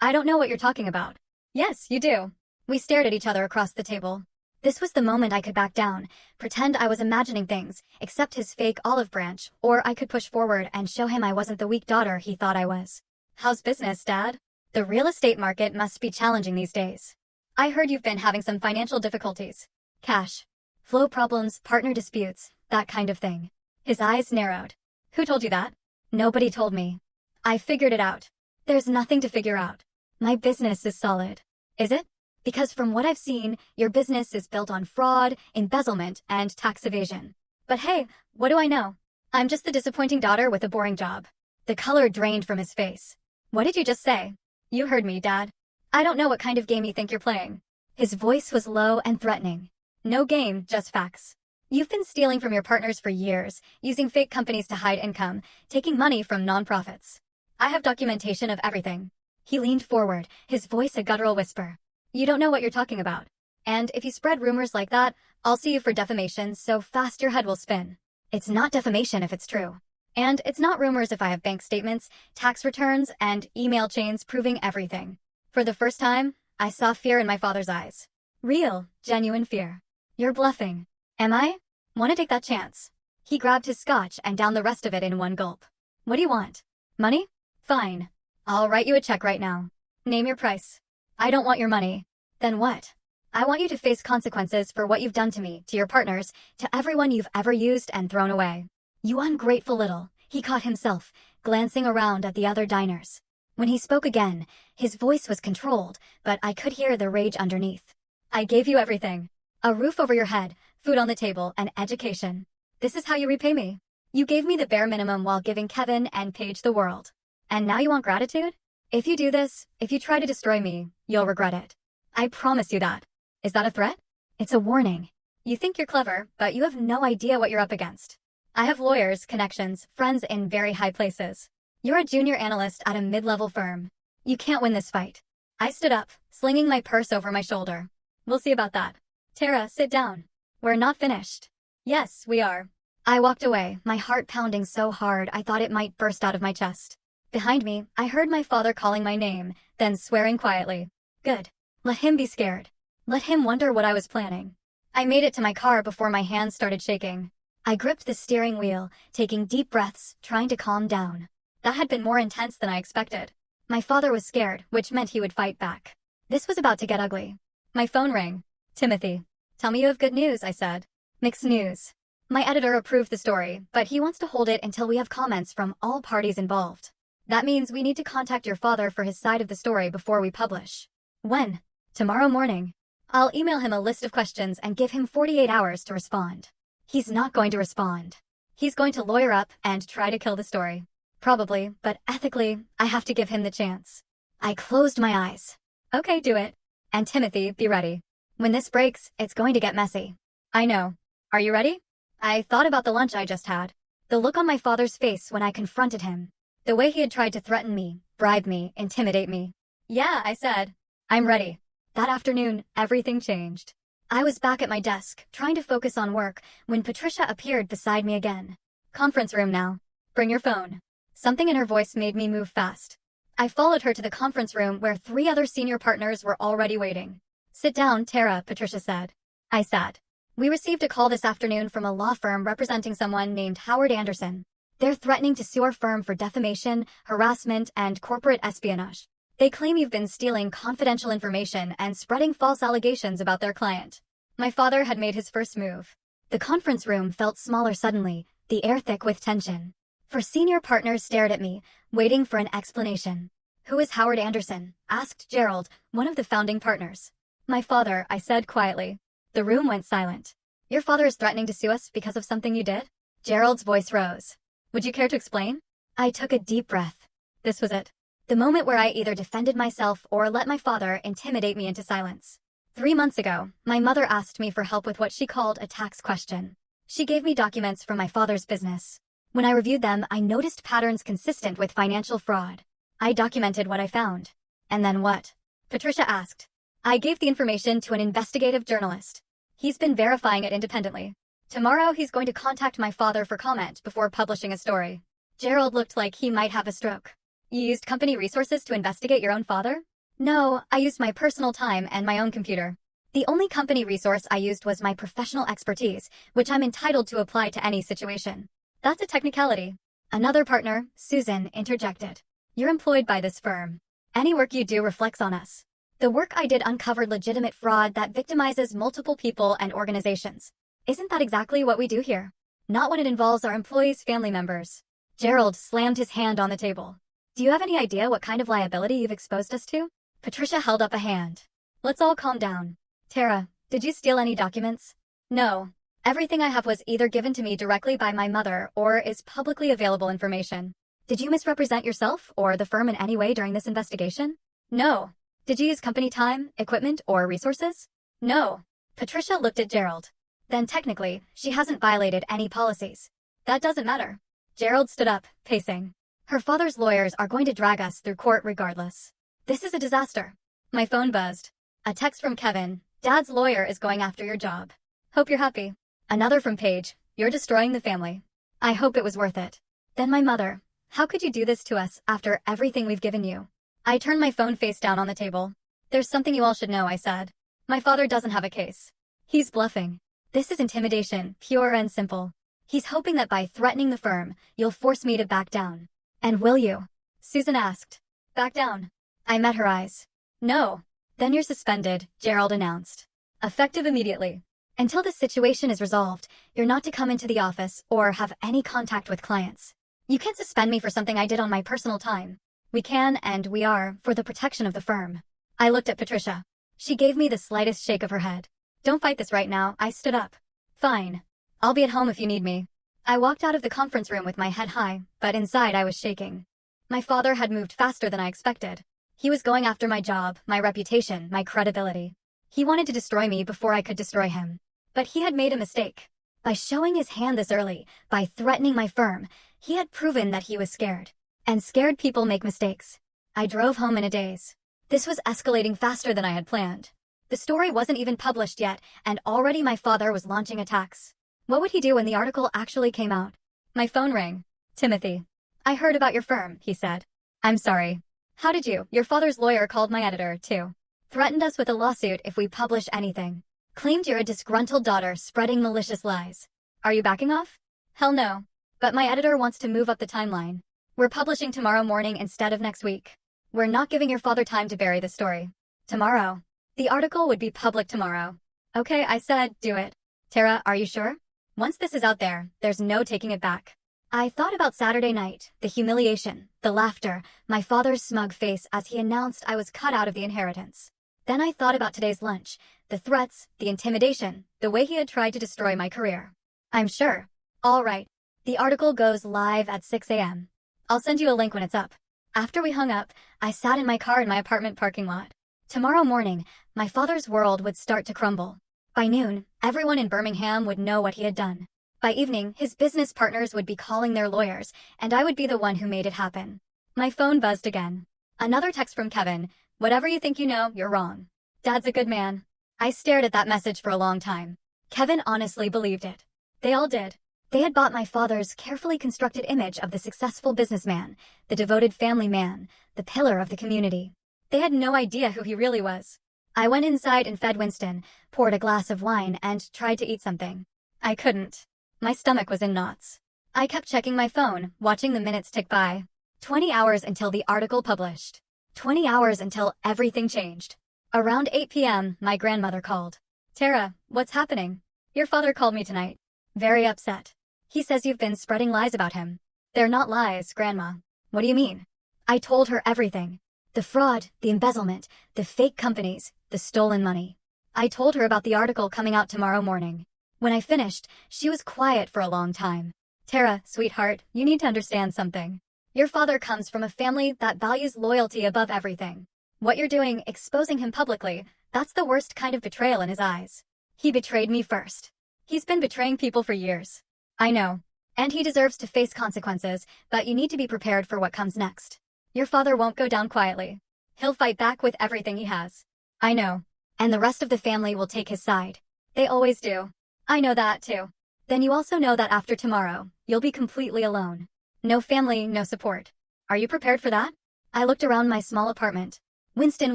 I don't know what you're talking about. Yes, you do. We stared at each other across the table. This was the moment I could back down, pretend I was imagining things, accept his fake olive branch, or I could push forward and show him I wasn't the weak daughter he thought I was. How's business, Dad? The real estate market must be challenging these days. I heard you've been having some financial difficulties. Cash flow problems, partner disputes, that kind of thing. His eyes narrowed. Who told you that? Nobody told me. I figured it out. There's nothing to figure out. My business is solid. Is it? Because from what I've seen, your business is built on fraud, embezzlement, and tax evasion. But hey, what do I know? I'm just the disappointing daughter with a boring job. The color drained from his face. What did you just say? You heard me, Dad. I don't know what kind of game you think you're playing. His voice was low and threatening. No game, just facts. You've been stealing from your partners for years, using fake companies to hide income, taking money from nonprofits. I have documentation of everything. He leaned forward, his voice a guttural whisper. You don't know what you're talking about. And if you spread rumors like that, I'll sue you for defamation so fast your head will spin. It's not defamation if it's true. And it's not rumors if I have bank statements, tax returns, and email chains proving everything. For the first time, I saw fear in my father's eyes. Real, genuine fear. You're bluffing. Am I? Want to take that chance? He grabbed his scotch and downed the rest of it in one gulp. What do you want? Money? Fine. I'll write you a check right now. Name your price. I don't want your money. Then what? I want you to face consequences for what you've done to me, to your partners, to everyone you've ever used and thrown away. You ungrateful little, he caught himself, glancing around at the other diners. When he spoke again, his voice was controlled, but I could hear the rage underneath. I gave you everything. A roof over your head, food on the table, and education. This is how you repay me. You gave me the bare minimum while giving Kevin and Paige the world. And now you want gratitude? If you do this, if you try to destroy me, you'll regret it. I promise you that. Is that a threat? It's a warning. You think you're clever, but you have no idea what you're up against. I have lawyers, connections, friends in very high places. You're a junior analyst at a mid-level firm. You can't win this fight. I stood up, slinging my purse over my shoulder. We'll see about that. Tara, sit down. We're not finished. Yes, we are. I walked away, my heart pounding so hard I thought it might burst out of my chest. Behind me, I heard my father calling my name, then swearing quietly. Good. Let him be scared. Let him wonder what I was planning. I made it to my car before my hands started shaking. I gripped the steering wheel, taking deep breaths, trying to calm down. That had been more intense than I expected. My father was scared, which meant he would fight back. This was about to get ugly. My phone rang. Timothy. Tell me you have good news, I said. Mixed news. My editor approved the story, but he wants to hold it until we have comments from all parties involved. That means we need to contact your father for his side of the story before we publish. When? Tomorrow morning. I'll email him a list of questions and give him 48 hours to respond. He's not going to respond. He's going to lawyer up and try to kill the story. Probably, but ethically, I have to give him the chance. I closed my eyes. Okay, do it. And Timothy, be ready. When this breaks, it's going to get messy. I know. Are you ready? I thought about the lunch I just had. The look on my father's face when I confronted him. The way he had tried to threaten me, bribe me, intimidate me. Yeah, I said. I'm ready. That afternoon, everything changed. I was back at my desk, trying to focus on work, when Patricia appeared beside me again. Conference room now. Bring your phone. Something in her voice made me move fast. I followed her to the conference room where 3 other senior partners were already waiting. Sit down, Tara, Patricia said. I sat. We received a call this afternoon from a law firm representing someone named Howard Anderson. They're threatening to sue our firm for defamation, harassment, and corporate espionage. They claim you've been stealing confidential information and spreading false allegations about their client. My father had made his first move. The conference room felt smaller suddenly, the air thick with tension. 4 senior partners stared at me, waiting for an explanation. Who is Howard Anderson? Asked Gerald, one of the founding partners. My father, I said quietly. The room went silent. Your father is threatening to sue us because of something you did? Gerald's voice rose. Would you care to explain? I took a deep breath. This was it. The moment where I either defended myself or let my father intimidate me into silence. 3 months ago, my mother asked me for help with what she called a tax question. She gave me documents from my father's business. When I reviewed them, I noticed patterns consistent with financial fraud. I documented what I found. And then what? Patricia asked. I gave the information to an investigative journalist. He's been verifying it independently. Tomorrow he's going to contact my father for comment before publishing a story. Gerald looked like he might have a stroke. You used company resources to investigate your own father? No, I used my personal time and my own computer. The only company resource I used was my professional expertise, which I'm entitled to apply to any situation. That's a technicality. Another partner, Susan, interjected. You're employed by this firm. Any work you do reflects on us. The work I did uncovered legitimate fraud that victimizes multiple people and organizations. Isn't that exactly what we do here? Not when it involves our employees' family members. Gerald slammed his hand on the table. Do you have any idea what kind of liability you've exposed us to? Patricia held up a hand. Let's all calm down. Tara, did you steal any documents? No. Everything I have was either given to me directly by my mother or is publicly available information. Did you misrepresent yourself or the firm in any way during this investigation? No. Did you use company time, equipment, or resources? No. Patricia looked at Gerald. Then technically, she hasn't violated any policies. That doesn't matter. Gerald stood up, pacing. Her father's lawyers are going to drag us through court regardless. This is a disaster. My phone buzzed. A text from Kevin. Dad's lawyer is going after your job. Hope you're happy. Another from Paige. You're destroying the family. I hope it was worth it. Then my mother. How could you do this to us after everything we've given you? I turned my phone face down on the table. There's something you all should know, I said. My father doesn't have a case. He's bluffing. This is intimidation, pure and simple. He's hoping that by threatening the firm, you'll force me to back down. And will you? Susan asked. Back down. I met her eyes. No. Then you're suspended, Gerald announced. Effective immediately. Until this situation is resolved, you're not to come into the office or have any contact with clients. You can't suspend me for something I did on my personal time. We can, and we are, for the protection of the firm. I looked at Patricia. She gave me the slightest shake of her head. Don't fight this right now, I stood up. Fine. I'll be at home if you need me. I walked out of the conference room with my head high, but inside I was shaking. My father had moved faster than I expected. He was going after my job, my reputation, my credibility. He wanted to destroy me before I could destroy him. But he had made a mistake. By showing his hand this early, by threatening my firm, he had proven that he was scared. And scared people make mistakes. I drove home in a daze. This was escalating faster than I had planned. The story wasn't even published yet, and already my father was launching attacks. What would he do when the article actually came out? My phone rang. Timothy. I heard about your firm, he said. I'm sorry. How did you? Your father's lawyer called my editor, too. Threatened us with a lawsuit if we publish anything. Claimed you're a disgruntled daughter spreading malicious lies. Are you backing off? Hell no. But my editor wants to move up the timeline. We're publishing tomorrow morning instead of next week. We're not giving your father time to bury the story. Tomorrow. The article would be public tomorrow. Okay, I said, do it. Tara, are you sure? Once this is out there, there's no taking it back. I thought about Saturday night, the humiliation, the laughter, my father's smug face as he announced I was cut out of the inheritance. Then I thought about today's lunch, the threats, the intimidation, the way he had tried to destroy my career. I'm sure. All right. The article goes live at 6 a.m. I'll send you a link when it's up. After we hung up, I sat in my car in my apartment parking lot. Tomorrow morning, my father's world would start to crumble. By noon, everyone in Birmingham would know what he had done. By evening, his business partners would be calling their lawyers, and I would be the one who made it happen. My phone buzzed again. Another text from Kevin. Whatever you think you know, you're wrong. Dad's a good man. I stared at that message for a long time. Kevin honestly believed it. They all did. They had bought my father's carefully constructed image of the successful businessman, the devoted family man, the pillar of the community. They had no idea who he really was. I went inside and fed Winston, poured a glass of wine, and tried to eat something. I couldn't. My stomach was in knots. I kept checking my phone, watching the minutes tick by. 20 hours until the article published. 20 hours until everything changed. Around 8 p.m., my grandmother called. Tara, what's happening? Your father called me tonight. Very upset. He says you've been spreading lies about him. They're not lies, Grandma. What do you mean? I told her everything. The fraud, the embezzlement, the fake companies, the stolen money. I told her about the article coming out tomorrow morning. When I finished, she was quiet for a long time. Tara, sweetheart, you need to understand something. Your father comes from a family that values loyalty above everything. What you're doing, exposing him publicly, that's the worst kind of betrayal in his eyes. He betrayed me first. He's been betraying people for years. I know. And he deserves to face consequences, but you need to be prepared for what comes next. Your father won't go down quietly. He'll fight back with everything he has. I know. And the rest of the family will take his side. They always do. I know that too. Then you also know that after tomorrow, you'll be completely alone. No family, no support. Are you prepared for that? I looked around my small apartment. Winston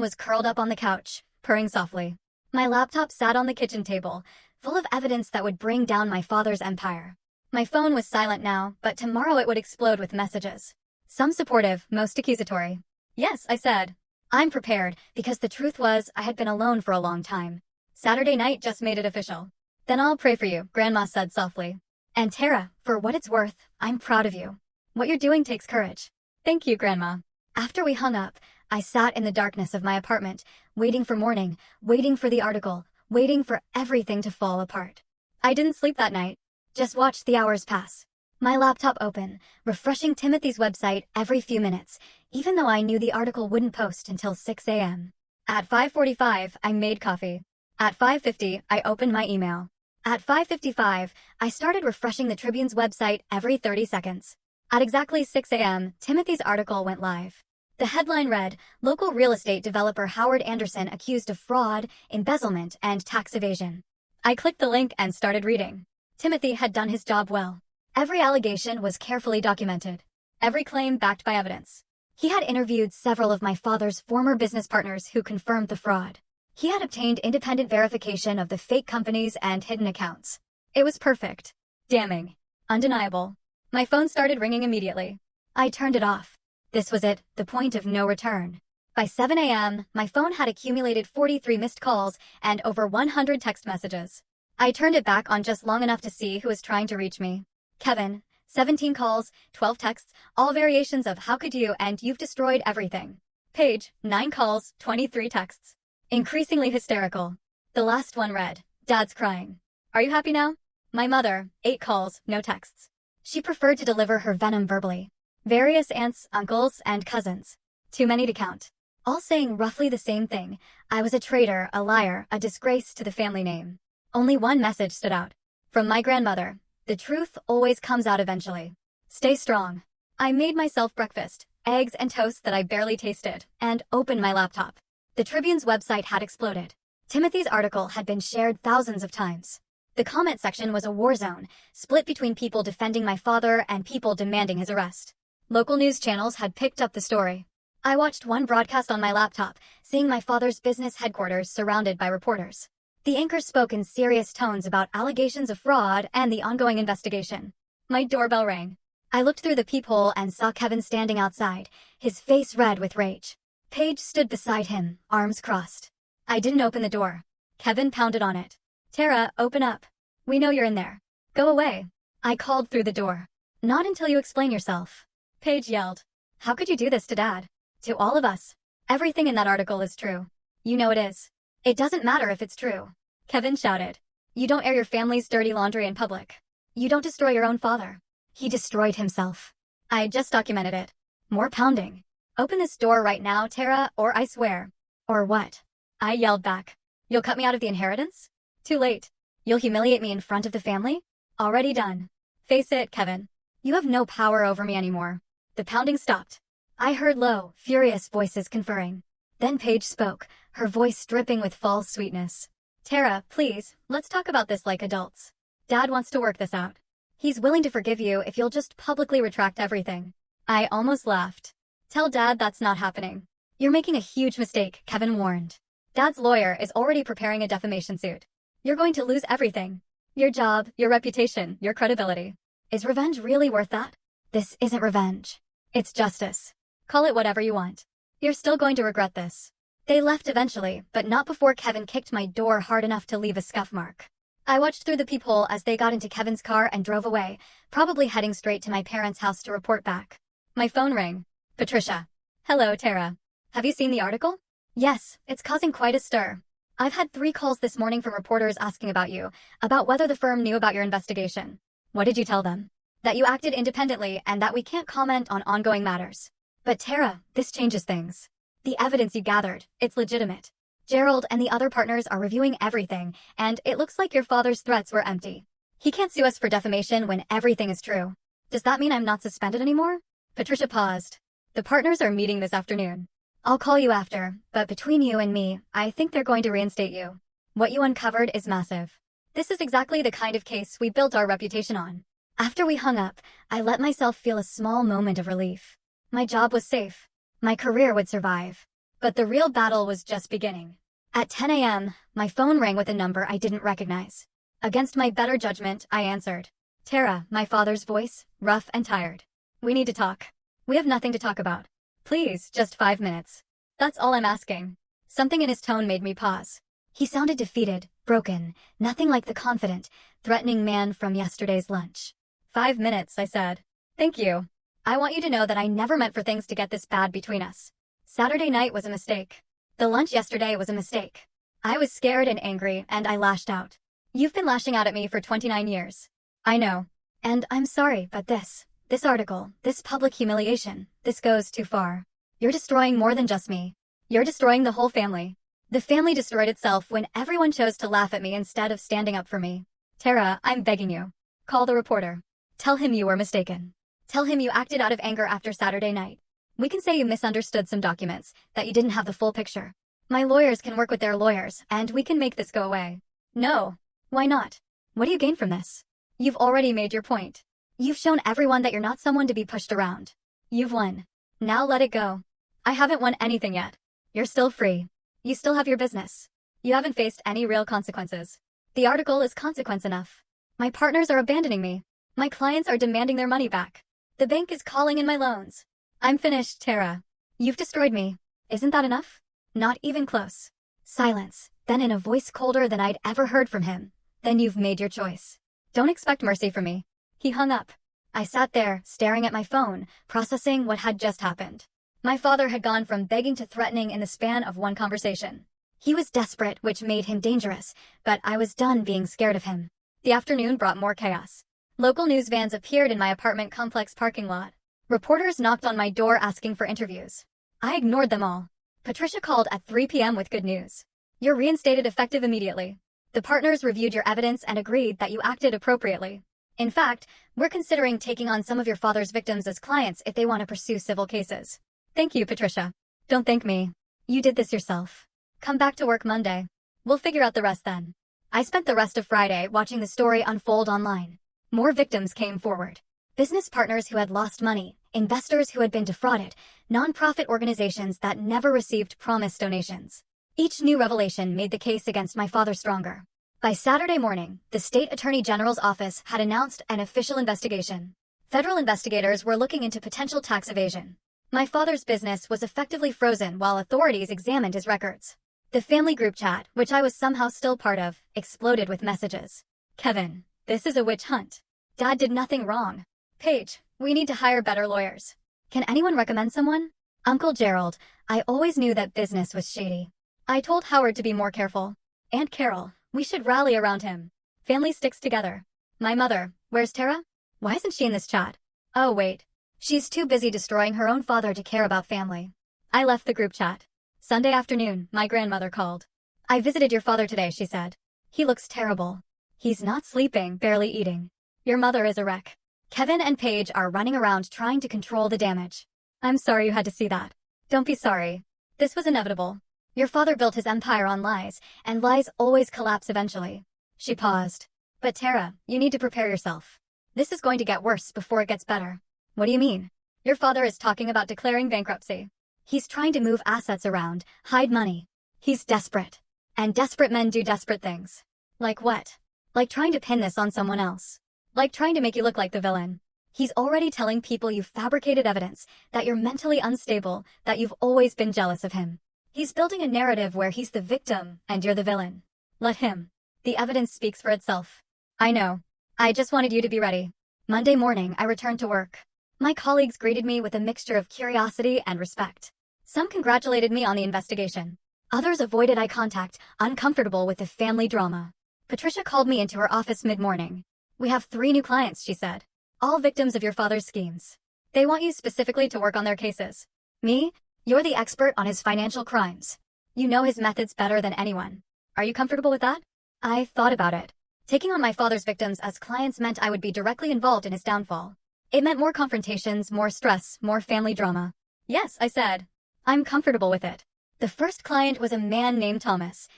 was curled up on the couch, purring softly. My laptop sat on the kitchen table, full of evidence that would bring down my father's empire. My phone was silent now, but tomorrow it would explode with messages. Some supportive, most accusatory. Yes, I said. I'm prepared, because the truth was I had been alone for a long time. Saturday night just made it official. Then I'll pray for you, Grandma said softly. And Tara, for what it's worth, I'm proud of you. What you're doing takes courage. Thank you, Grandma. After we hung up, I sat in the darkness of my apartment, waiting for morning, waiting for the article, waiting for everything to fall apart. I didn't sleep that night. Just watched the hours pass. My laptop open, refreshing Timothy's website every few minutes, even though I knew the article wouldn't post until 6 a.m. At 5:45, I made coffee. At 5:50, I opened my email. At 5:55, I started refreshing the Tribune's website every 30 seconds. At exactly 6 a.m., Timothy's article went live. The headline read, "Local real estate developer Howard Anderson accused of fraud, embezzlement, and tax evasion." I clicked the link and started reading. Timothy had done his job well. Every allegation was carefully documented. Every claim backed by evidence. He had interviewed several of my father's former business partners who confirmed the fraud. He had obtained independent verification of the fake companies and hidden accounts. It was perfect. Damning. Undeniable. My phone started ringing immediately. I turned it off. This was it, the point of no return. By 7 a.m., my phone had accumulated 43 missed calls and over 100 text messages. I turned it back on just long enough to see who was trying to reach me. Kevin, 17 calls, 12 texts, all variations of "how could you" and "you've destroyed everything." Paige, 9 calls, 23 texts. Increasingly hysterical. The last one read, "Dad's crying. Are you happy now?" My mother, 8 calls, no texts. She preferred to deliver her venom verbally. Various aunts, uncles, and cousins. Too many to count. All saying roughly the same thing. I was a traitor, a liar, a disgrace to the family name. Only one message stood out. From my grandmother. The truth always comes out eventually. Stay strong. I made myself breakfast, eggs and toast that I barely tasted, and opened my laptop. The Tribune's website had exploded. Timothy's article had been shared thousands of times. The comment section was a war zone, split between people defending my father and people demanding his arrest. Local news channels had picked up the story. I watched one broadcast on my laptop, seeing my father's business headquarters surrounded by reporters. The anchor spoke in serious tones about allegations of fraud and the ongoing investigation. My doorbell rang. I looked through the peephole and saw Kevin standing outside, his face red with rage. Paige stood beside him, arms crossed. I didn't open the door. Kevin pounded on it. "Tara, open up. We know you're in there. Go away." I called through the door. "Not until you explain yourself." Paige yelled. "How could you do this to Dad? To all of us? Everything in that article is true. You know it is. It doesn't matter if it's true." Kevin shouted. "You don't air your family's dirty laundry in public. You don't destroy your own father. He destroyed himself. I just documented it." More pounding. "Open this door right now, Tara, or I swear." "Or what?" I yelled back. "You'll cut me out of the inheritance?" "Too late. You'll humiliate me in front of the family?" "Already done. Face it, Kevin. You have no power over me anymore." The pounding stopped. I heard low, furious voices conferring. Then Paige spoke, her voice dripping with false sweetness. "Tara, please, let's talk about this like adults. Dad wants to work this out. He's willing to forgive you if you'll just publicly retract everything." I almost laughed. "Tell Dad that's not happening. You're making a huge mistake," Kevin warned. "Dad's lawyer is already preparing a defamation suit. You're going to lose everything. Your job, your reputation, your credibility. Is revenge really worth that?" "This isn't revenge. It's justice. Call it whatever you want. You're still going to regret this." They left eventually, but not before Kevin kicked my door hard enough to leave a scuff mark. I watched through the peephole as they got into Kevin's car and drove away, probably heading straight to my parents' house to report back. My phone rang. "Patricia." "Hello, Tara. Have you seen the article?" "Yes, it's causing quite a stir. I've had 3 calls this morning from reporters asking about you, about whether the firm knew about your investigation." "What did you tell them?" "That you acted independently and that we can't comment on ongoing matters." "But Tara, this changes things. The evidence you gathered, it's legitimate. Gerald and the other partners are reviewing everything, and it looks like your father's threats were empty. He can't sue us for defamation when everything is true. Does that mean I'm not suspended anymore?" Patricia paused. "The partners are meeting this afternoon. I'll call you after, but between you and me, I think they're going to reinstate you. What you uncovered is massive. This is exactly the kind of case we built our reputation on." After we hung up, I let myself feel a small moment of relief. My job was safe. My career would survive. But the real battle was just beginning. At 10 a.m., my phone rang with a number I didn't recognize. Against my better judgment, I answered. Tara, my father's voice, rough and tired. We need to talk. We have nothing to talk about. Please, just 5 minutes. That's all I'm asking. Something in his tone made me pause. He sounded defeated, broken, nothing like the confident, threatening man from yesterday's lunch. 5 minutes, I said. Thank you. I want you to know that I never meant for things to get this bad between us. Saturday night was a mistake. The lunch yesterday was a mistake. I was scared and angry, and I lashed out. You've been lashing out at me for 29 years. I know. And I'm sorry, but this article, this public humiliation, this goes too far. You're destroying more than just me. You're destroying the whole family. The family destroyed itself when everyone chose to laugh at me instead of standing up for me. Tara, I'm begging you. Call the reporter. Tell him you were mistaken. Tell him you acted out of anger after Saturday night. We can say you misunderstood some documents, that you didn't have the full picture. My lawyers can work with their lawyers, and we can make this go away. No. Why not? What do you gain from this? You've already made your point. You've shown everyone that you're not someone to be pushed around. You've won. Now let it go. I haven't won anything yet. You're still free. You still have your business. You haven't faced any real consequences. The article is consequence enough. My partners are abandoning me. My clients are demanding their money back. The bank is calling in my loans. I'm finished, Tara. You've destroyed me. Isn't that enough? Not even close. Silence, then in a voice colder than I'd ever heard from him. Then you've made your choice. Don't expect mercy from me. He hung up. I sat there, staring at my phone, processing what had just happened. My father had gone from begging to threatening in the span of one conversation. He was desperate, which made him dangerous, but I was done being scared of him. The afternoon brought more chaos. Local news vans appeared in my apartment complex parking lot. Reporters knocked on my door asking for interviews. I ignored them all. Patricia called at 3 p.m. with good news. You're reinstated effective immediately. The partners reviewed your evidence and agreed that you acted appropriately. In fact, we're considering taking on some of your father's victims as clients if they want to pursue civil cases. Thank you, Patricia. Don't thank me. You did this yourself. Come back to work Monday. We'll figure out the rest then. I spent the rest of Friday watching the story unfold online. More victims came forward. Business partners who had lost money, investors who had been defrauded, nonprofit organizations that never received promised donations. Each new revelation made the case against my father stronger. By Saturday morning, the state attorney general's office had announced an official investigation. Federal investigators were looking into potential tax evasion. My father's business was effectively frozen while authorities examined his records. The family group chat, which I was somehow still part of, exploded with messages. Kevin, this is a witch hunt. Dad did nothing wrong. Paige, we need to hire better lawyers. Can anyone recommend someone? Uncle Gerald, I always knew that business was shady. I told Howard to be more careful. Aunt Carol, we should rally around him. Family sticks together. My mother, where's Tara? Why isn't she in this chat? Oh wait. She's too busy destroying her own father to care about family. I left the group chat. Sunday afternoon, my grandmother called. I visited your father today, she said. He looks terrible. He's not sleeping, barely eating. Your mother is a wreck. Kevin and Paige are running around trying to control the damage. I'm sorry you had to see that. Don't be sorry. This was inevitable. Your father built his empire on lies, and lies always collapse eventually. She paused. But Tara, you need to prepare yourself. This is going to get worse before it gets better. What do you mean? Your father is talking about declaring bankruptcy. He's trying to move assets around, hide money. He's desperate. And desperate men do desperate things. Like what? Like trying to pin this on someone else. Like trying to make you look like the villain. He's already telling people you've fabricated evidence, that you're mentally unstable, that you've always been jealous of him. He's building a narrative where he's the victim and you're the villain. Let him. The evidence speaks for itself. I know. I just wanted you to be ready. Monday morning, I returned to work. My colleagues greeted me with a mixture of curiosity and respect. Some congratulated me on the investigation. Others avoided eye contact, uncomfortable with the family drama. Patricia called me into her office mid-morning. We have 3 new clients, she said. All victims of your father's schemes. They want you specifically to work on their cases. Me? You're the expert on his financial crimes. You know his methods better than anyone. Are you comfortable with that? I thought about it. Taking on my father's victims as clients meant I would be directly involved in his downfall. It meant more confrontations, more stress, more family drama. Yes, I said. I'm comfortable with it. The first client was a man named Thomas,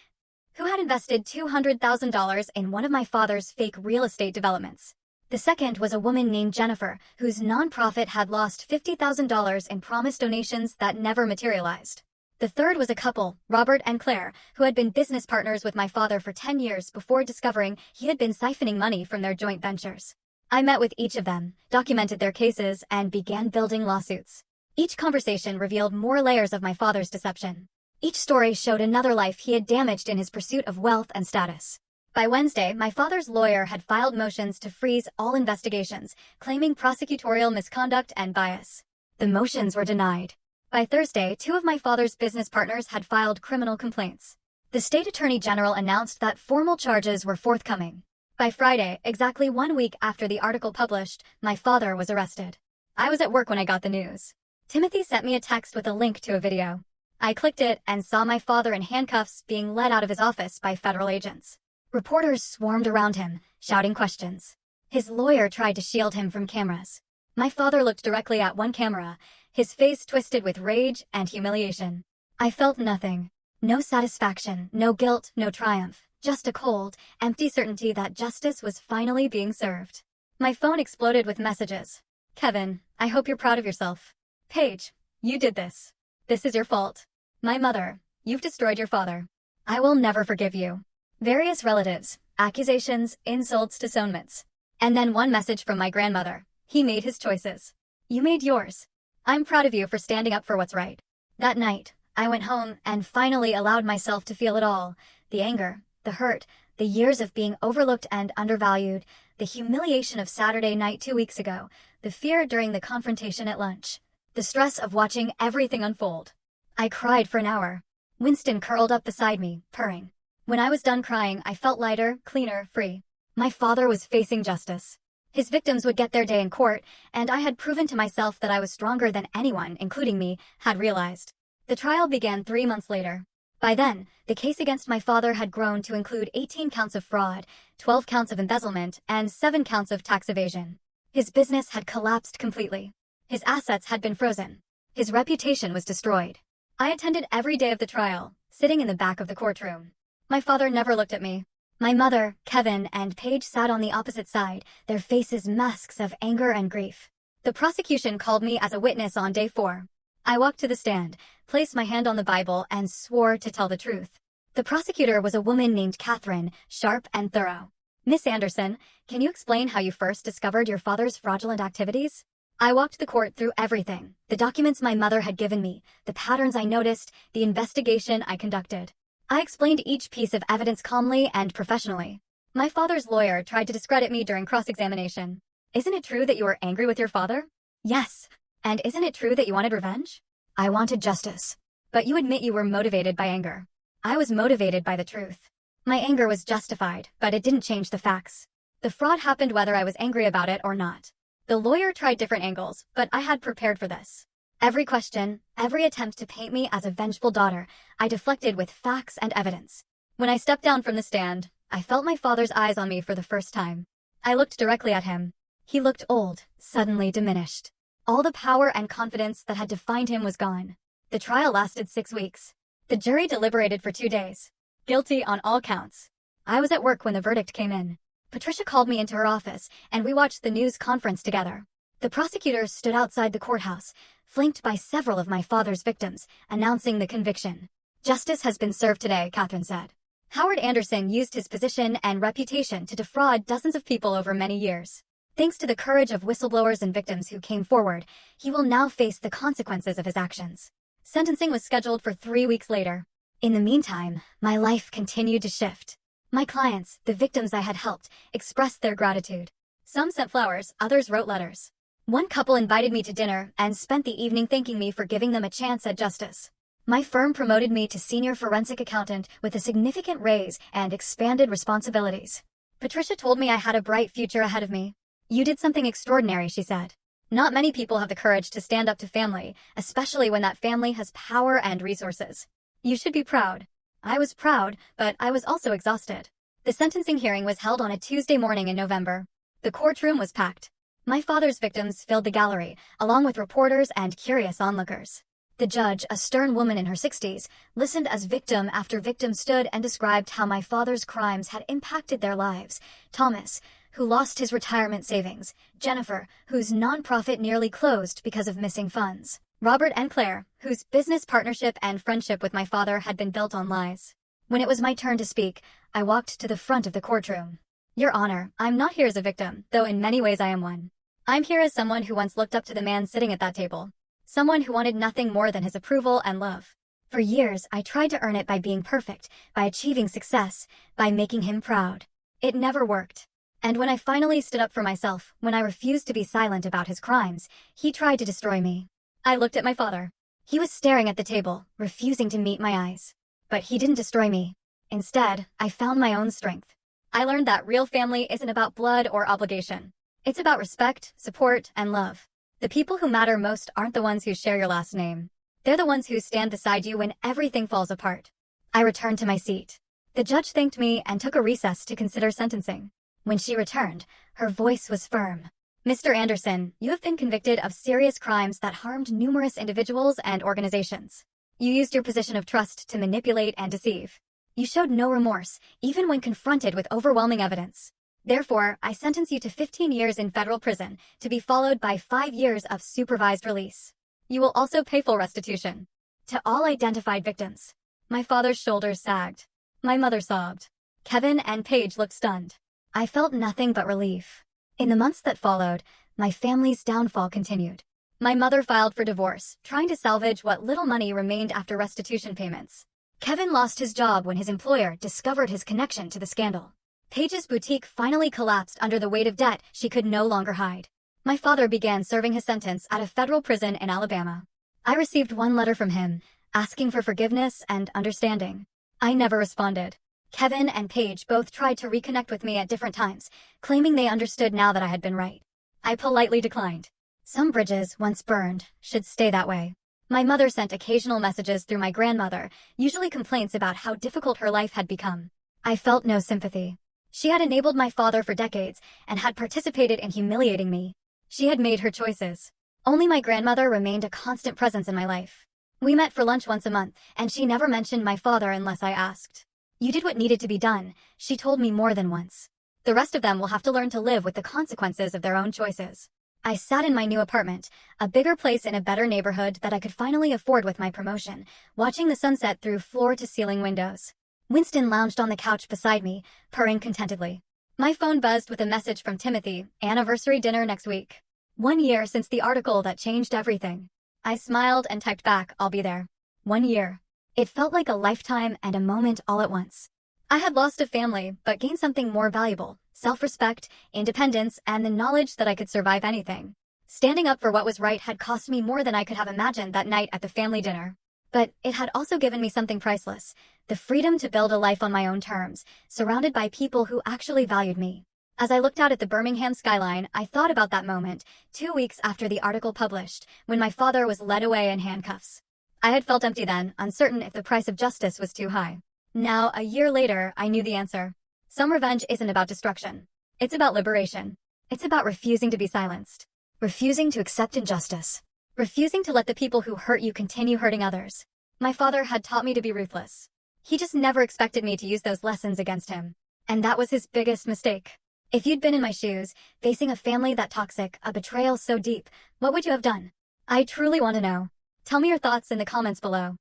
who had invested $200,000 in one of my father's fake real estate developments. The second was a woman named Jennifer, whose nonprofit had lost $50,000 in promised donations that never materialized. The third was a couple, Robert and Claire, who had been business partners with my father for 10 years before discovering he had been siphoning money from their joint ventures. I met with each of them, documented their cases, and began building lawsuits. Each conversation revealed more layers of my father's deception. Each story showed another life he had damaged in his pursuit of wealth and status. By Wednesday, my father's lawyer had filed motions to freeze all investigations, claiming prosecutorial misconduct and bias. The motions were denied. By Thursday, 2 of my father's business partners had filed criminal complaints. The state attorney general announced that formal charges were forthcoming. By Friday, exactly 1 week after the article published, my father was arrested. I was at work when I got the news. Timothy sent me a text with a link to a video. I clicked it and saw my father in handcuffs being led out of his office by federal agents. Reporters swarmed around him, shouting questions. His lawyer tried to shield him from cameras. My father looked directly at one camera, his face twisted with rage and humiliation. I felt nothing. No satisfaction, no guilt, no triumph. Just a cold, empty certainty that justice was finally being served. My phone exploded with messages. Kevin, I hope you're proud of yourself. Paige, you did this. This is your fault. My mother, you've destroyed your father. I will never forgive you. Various relatives, accusations, insults, disownments. And then one message from my grandmother. He made his choices. You made yours. I'm proud of you for standing up for what's right. That night, I went home and finally allowed myself to feel it all. The anger, the hurt, the years of being overlooked and undervalued, the humiliation of Saturday night 2 weeks ago, the fear during the confrontation at lunch, the stress of watching everything unfold. I cried for an hour. Winston curled up beside me, purring. When I was done crying, I felt lighter, cleaner, free. My father was facing justice. His victims would get their day in court, and I had proven to myself that I was stronger than anyone, including me, had realized. The trial began 3 months later. By then, the case against my father had grown to include 18 counts of fraud, 12 counts of embezzlement, and 7 counts of tax evasion. His business had collapsed completely. His assets had been frozen. His reputation was destroyed. I attended every day of the trial, sitting in the back of the courtroom. My father never looked at me. My mother, Kevin, and Paige sat on the opposite side, their faces masks of anger and grief. The prosecution called me as a witness on day 4. I walked to the stand, placed my hand on the Bible, and swore to tell the truth. The prosecutor was a woman named Catherine, sharp and thorough. Miss Anderson, can you explain how you first discovered your father's fraudulent activities? I walked the court through everything, the documents my mother had given me, the patterns I noticed, the investigation I conducted. I explained each piece of evidence calmly and professionally. My father's lawyer tried to discredit me during cross-examination. Isn't it true that you were angry with your father? Yes. And isn't it true that you wanted revenge? I wanted justice. But you admit you were motivated by anger. I was motivated by the truth. My anger was justified, but it didn't change the facts. The fraud happened whether I was angry about it or not. The lawyer tried different angles, but I had prepared for this. Every question, every attempt to paint me as a vengeful daughter, I deflected with facts and evidence. When I stepped down from the stand, I felt my father's eyes on me for the first time. I looked directly at him. He looked old, suddenly diminished. All the power and confidence that had defined him was gone. The trial lasted 6 weeks. The jury deliberated for 2 days. Guilty on all counts. I was at work when the verdict came in. Patricia called me into her office, and we watched the news conference together. The prosecutors stood outside the courthouse, flanked by several of my father's victims, announcing the conviction. Justice has been served today, Catherine said. Howard Anderson used his position and reputation to defraud dozens of people over many years. Thanks to the courage of whistleblowers and victims who came forward, he will now face the consequences of his actions. Sentencing was scheduled for 3 weeks later. In the meantime, my life continued to shift. My clients, the victims I had helped, expressed their gratitude. Some sent flowers, others wrote letters. One couple invited me to dinner and spent the evening thanking me for giving them a chance at justice. My firm promoted me to senior forensic accountant with a significant raise and expanded responsibilities. Patricia told me I had a bright future ahead of me. You did something extraordinary, she said. Not many people have the courage to stand up to family, especially when that family has power and resources. You should be proud. I was proud, but I was also exhausted. The sentencing hearing was held on a Tuesday morning in November. The courtroom was packed. My father's victims filled the gallery, along with reporters and curious onlookers. The judge, a stern woman in her 60s, listened as victim after victim stood and described how my father's crimes had impacted their lives. Thomas, who lost his retirement savings. Jennifer, whose nonprofit nearly closed because of missing funds. Robert and Claire, whose business partnership and friendship with my father had been built on lies. When it was my turn to speak, I walked to the front of the courtroom. Your Honor, I'm not here as a victim, though in many ways I am one. I'm here as someone who once looked up to the man sitting at that table. Someone who wanted nothing more than his approval and love. For years, I tried to earn it by being perfect, by achieving success, by making him proud. It never worked. And when I finally stood up for myself, when I refused to be silent about his crimes, he tried to destroy me. I looked at my father. He was staring at the table, refusing to meet my eyes. But he didn't destroy me. Instead, I found my own strength. I learned that real family isn't about blood or obligation. It's about respect, support, and love. The people who matter most aren't the ones who share your last name. They're the ones who stand beside you when everything falls apart. I returned to my seat. The judge thanked me and took a recess to consider sentencing. When she returned, her voice was firm. Mr. Anderson, you have been convicted of serious crimes that harmed numerous individuals and organizations. You used your position of trust to manipulate and deceive. You showed no remorse, even when confronted with overwhelming evidence. Therefore, I sentence you to 15 years in federal prison, to be followed by 5 years of supervised release. You will also pay full restitution. To all identified victims. My father's shoulders sagged. My mother sobbed. Kevin and Paige looked stunned. I felt nothing but relief. In the months that followed, my family's downfall continued. My mother filed for divorce, trying to salvage what little money remained after restitution payments. Kevin lost his job when his employer discovered his connection to the scandal. Paige's boutique finally collapsed under the weight of debt she could no longer hide. My father began serving his sentence at a federal prison in Alabama. I received one letter from him, asking for forgiveness and understanding. I never responded. Kevin and Paige both tried to reconnect with me at different times, claiming they understood now that I had been right. I politely declined. Some bridges, once burned, should stay that way. My mother sent occasional messages through my grandmother, usually complaints about how difficult her life had become. I felt no sympathy. She had enabled my father for decades and had participated in humiliating me. She had made her choices. Only my grandmother remained a constant presence in my life. We met for lunch once a month, and she never mentioned my father unless I asked. You did what needed to be done, she told me more than once. The rest of them will have to learn to live with the consequences of their own choices. I sat in my new apartment, a bigger place in a better neighborhood that I could finally afford with my promotion, watching the sunset through floor-to-ceiling windows. Winston lounged on the couch beside me, purring contentedly. My phone buzzed with a message from Timothy, anniversary dinner next week. 1 year since the article that changed everything. I smiled and typed back, I'll be there. 1 year. It felt like a lifetime and a moment all at once. I had lost a family, but gained something more valuable, self-respect, independence, and the knowledge that I could survive anything. Standing up for what was right had cost me more than I could have imagined that night at the family dinner. But it had also given me something priceless, the freedom to build a life on my own terms, surrounded by people who actually valued me. As I looked out at the Birmingham skyline, I thought about that moment, 2 weeks after the article published, when my father was led away in handcuffs. I had felt empty then, uncertain if the price of justice was too high. Now, a year later, I knew the answer. Some revenge isn't about destruction. It's about liberation. It's about refusing to be silenced. Refusing to accept injustice. Refusing to let the people who hurt you continue hurting others. My father had taught me to be ruthless. He just never expected me to use those lessons against him. And that was his biggest mistake. If you'd been in my shoes, facing a family that toxic, a betrayal so deep, what would you have done? I truly want to know. Tell me your thoughts in the comments below.